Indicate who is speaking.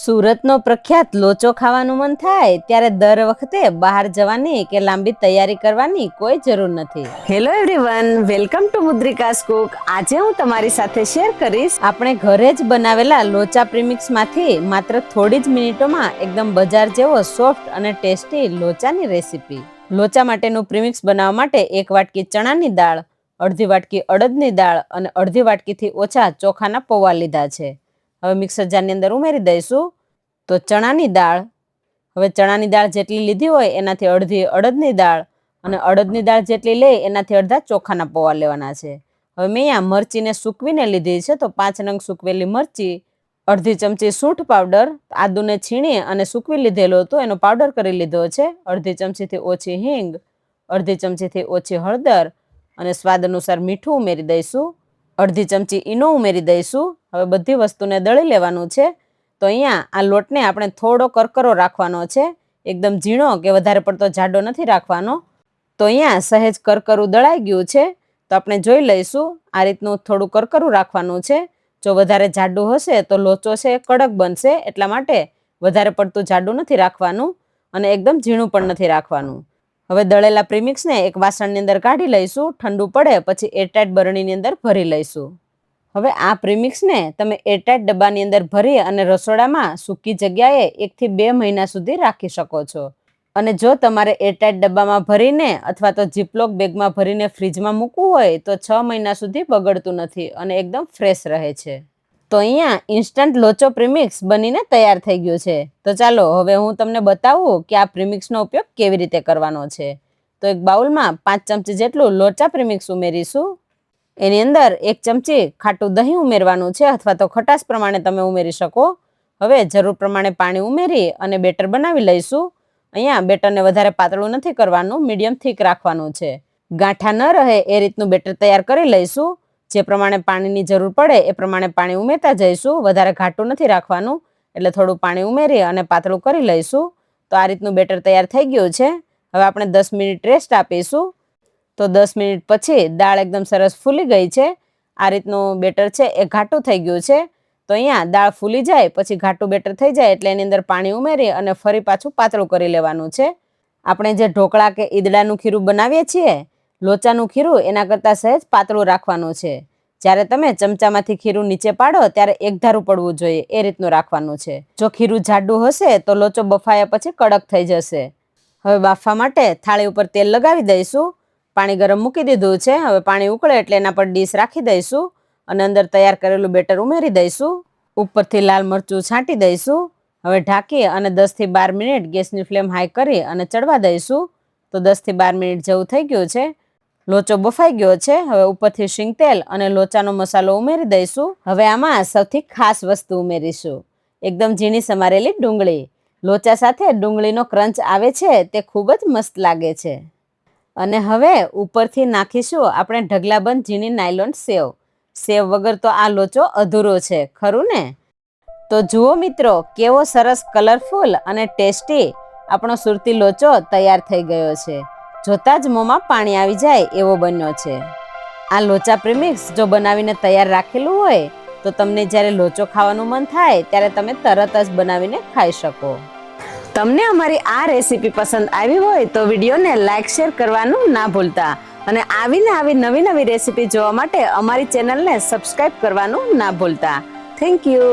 Speaker 1: સુરતનો પ્રખ્યાત લોચો ખાવાનું મન થાય ત્યારે દર વખતે બહાર જવાની કે લાંબી તૈયારી કરવાની કોઈ જરૂર નથી.
Speaker 2: Hello everyone, welcome to Mudrika's cook. આજે હું તમારી સાથે શેર કરીશ
Speaker 1: આપણે ઘરે જ બનાવેલા લોચા પ્રીમિક્સમાંથી માત્ર થોડી જ મિનિટોમાં એકદમ બજાર જેવો સોફ્ટ અને ટેસ્ટી લોચાની રેસીપી. લોચા માટેનું પ્રીમિક્સ બનાવવા માટે 1 વાટકી ચણાની દાળ, અડધી વાટકી અડદની દાળ અને અડધી વાટકીથી ઓછા ચોખાના પૌવા લીધા છે. હવે મિક્સર જારની અંદર ઉમેરી દઈશું. તો ચણાની દાળ, હવે ચણાની દાળ જેટલી લીધી હોય એનાથી અડધી અડદની દાળ અને અડદની દાળ જેટલી લે એનાથી અડધા ચોખાના પૌવા લેવાના છે. હવે મેં અહીંયા મરચીને સૂકવીને લીધી છે, તો 5 નંગ સૂકવેલી મરચી, અડધી ચમચી સૂંઠ પાવડર, આદુને છીણી અને સૂકવી લીધેલો હતો એનો પાવડર કરી લીધો છે, અડધી ચમચીથી ઓછી હિંગ, અડધી ચમચીથી ઓછી હળદર અને સ્વાદ અનુસાર મીઠું ઉમેરી દઈશું, અડધી ચમચી ઈનો ઉમેરી દઈશું. હવે બધી વસ્તુને દળી લેવાનું છે. તો અહીંયા આ લોટને આપણે થોડો કરકરો રાખવાનો છે, એકદમ ઝીણો કે વધારે પડતો જાડો નથી રાખવાનો. તો અહીંયા સહેજ કરકરું દળાઈ ગયું છે, તો આપણે જોઈ લઈશું. આ રીતનું થોડું કરકરું રાખવાનું છે. જો વધારે જાડું હશે તો લોચો છે કડક બનશે, એટલા માટે વધારે પડતું જાડું નથી રાખવાનું અને એકદમ ઝીણું પણ નથી રાખવાનું. હવે દળેલા પ્રીમિક્સને એક વાસણની અંદર કાઢી લઈશું. ઠંડુ પડે પછી એરટાઇટ બરણીની અંદર ભરી લઈશું. હવે આ પ્રીમિક્સને તમે એરટાઇટ ડબ્બાની અંદર ભરી અને રસોડામાં સૂકી જગ્યાએ 1 થી 2 મહિના સુધી રાખી શકો છો. અને જો તમારે એરટાઇટ ડબ્બામાં ભરીને અથવા તો જીપલોક બેગમાં ભરીને ફ્રીજમાં મૂકવું હોય તો 6 મહિના સુધી બગડતું નથી અને એકદમ ફ્રેશ રહે છે. તો અહીંયા ઇન્સ્ટન્ટ લોચો પ્રીમિક્સ બનીને તૈયાર થઈ ગયું છે. તો ચાલો હવે હું તમને બતાવું કે આ પ્રીમિક્સનો ઉપયોગ કેવી રીતે કરવાનો છે. તો એક બાઉલમાં 5 ચમચી જેટલું લોચા પ્રીમિક્સ ઉમેરીશું. એની અંદર 1 ચમચી ખાટું દહીં ઉમેરવાનું છે, અથવા તો ખટાશ પ્રમાણે તમે ઉમેરી શકો. હવે જરૂર પ્રમાણે પાણી ઉમેરી અને બેટર બનાવી લઈશું. અહીંયા બેટરને વધારે પાતળું નથી કરવાનું, મીડિયમ થીક રાખવાનું છે. ગાંઠા ન રહે એ રીતનું બેટર તૈયાર કરી લઈશું. જે પ્રમાણે પાણીની જરૂર પડે એ પ્રમાણે પાણી ઉમેરતા જઈશું. વધારે ઘાટું નથી રાખવાનું, એટલે થોડું પાણી ઉમેરી અને પાતળું કરી લઈશું. તો આ રીતનું બેટર તૈયાર થઈ ગયું છે. હવે આપણે 10 મિનિટ રેસ્ટ આપીશું. તો 10 મિનિટ પછી દાળ એકદમ સરસ ફૂલી ગઈ છે. આ રીતનું બેટર છે એ ઘાટું થઈ ગયું છે. તો અહીંયા દાળ ફૂલી જાય પછી ઘાટું બેટર થઈ જાય એટલે એની અંદર પાણી ઉમેરી અને ફરી પાછું પાતળું કરી લેવાનું છે. આપણે જે ઢોકળા કે ઈદડાનું ખીરું બનાવીએ છીએ, લોચાનું ખીરું એના કરતાં સહેજ પાતળું રાખવાનું છે. જ્યારે તમે ચમચામાંથી ખીરું નીચે પાડો ત્યારે એકધારું પડવું જોઈએ, એ રીતનું રાખવાનું છે. જો ખીરું જાડું હશે તો લોચો બફાયા પછી કડક થઈ જશે. હવે બાફવા માટે થાળી ઉપર તેલ લગાવી દઈશું. પાણી ગરમ મૂકી દીધું છે. હવે પાણી ઉકળે એટલે એના પર ડીશ રાખી દઈશું અને અંદર તૈયાર કરેલું બેટર ઉમેરી દઈશું. ઉપરથી લાલ મરચું છાંટી દઈશું. હવે ઢાંકી અને 10 થી 12 મિનિટ ગેસની ફ્લેમ હાઈ કરી અને ચડવા દઈશું. તો 10 થી 12 મિનિટ જેવું થઈ ગયું છે. લોચો બફાઈ ગયો છે. હવે ઉપરથી શીંગ તેલ અને લોચાનો મસાલો ઉમેરી દઈશું. હવે આમાં સૌથી ખાસ વસ્તુ ઉમેરીશું, એકદમ ઝીણી સમારેલી ડુંગળી. લોચા સાથે ડુંગળીનો ક્રંચ આવે છે તે ખૂબ જ મસ્ત લાગે છે. અને હવે ઉપરથી નાખીશું આપણે ઢગલાબંધ ઝીણી નાયલોન સેવ. સેવ વગર તો આ લોચો અધૂરો છે, ખરું ને? તો જુઓ મિત્રો, કેવો સરસ કલરફુલ અને ટેસ્ટી આપણો સુરતી લોચો તૈયાર થઈ ગયો છે. જોતાં જ મોંમાં પાણી આવી જાય એવો બન્યો છે. આ લોચા પ્રીમિક્સ જો બનાવીને તૈયાર રાખેલું હોય તો તમને જ્યારે લોચો ખાવાનું મન થાય ત્યારે તમે તરત જ બનાવીને ખાઈ શકો.
Speaker 2: તમને અમારી આ રેસીપી પસંદ આવી હોય તો વિડીયોને લાઈક શેર કરવાનું ના ભૂલતા અને આવી નવી રેસીપી જોવા માટે અમારી ચેનલને સબસ્ક્રાઇબ કરવાનું ના ભૂલતા. Thank you.